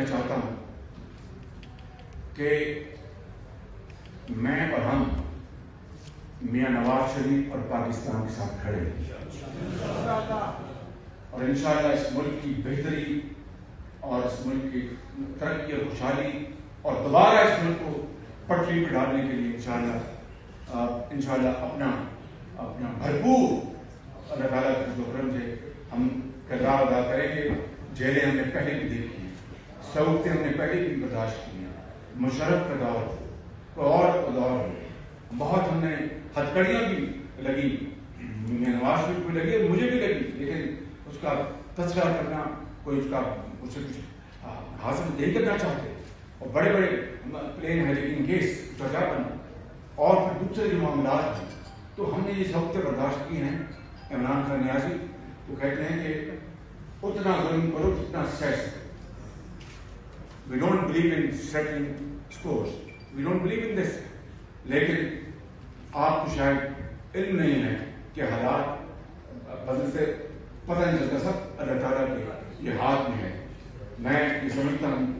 کرنا چاہتا ہوں کہ میں اور ہم میاں نواز شریف اور پاکستان کے ساتھ کھڑے ہیں اور انشاءاللہ اس ملک کی بہتری اور اس ملک کی ترقی اور خوشحالی اور دوبارہ اس ملک کو پٹری پہ ڈالنے کے لیے انشاءاللہ اپنا بھرپور اللہ تعالیٰ کا جو کرم سے ہم کردار ادا کریں گے. جیلیں ہم نے پہلے بھی دیکھی ہیں, سعودتیں ہم نے پہلے بھی برداشت کی ہیں, مشرف کا دور ہو, کوئی اور کا دور ہو, بہت ہم نے ہتھکڑیاں بھی لگی, نواز شریف کو لگی, مجھے بھی لگی, لیکن اس کا تذکرہ کرنا کوئی اس سے کچھ حاصل نہیں کرنا چاہتے, اور بڑے بڑے پلین ہیں لیکن کیس کیا بنا, اور پھر دوسرے جو معاملات ہیں تو ہم نے یہ سبقیں برداشت کی ہیں. عمران خان نیازی وہ کہتے ہیں کہ اتنا ظلم کرو جتنا سہ سکو. We don't believe in settling scores. We don't believe in this. لیکن آپ کو شاید علم نہیں ہے کہ حالات بدلتے پتہ نہیں چلتا, سب اللہ تعالیٰ کے یہ ہاتھ میں ہے. میں یہ سمجھتا ہوں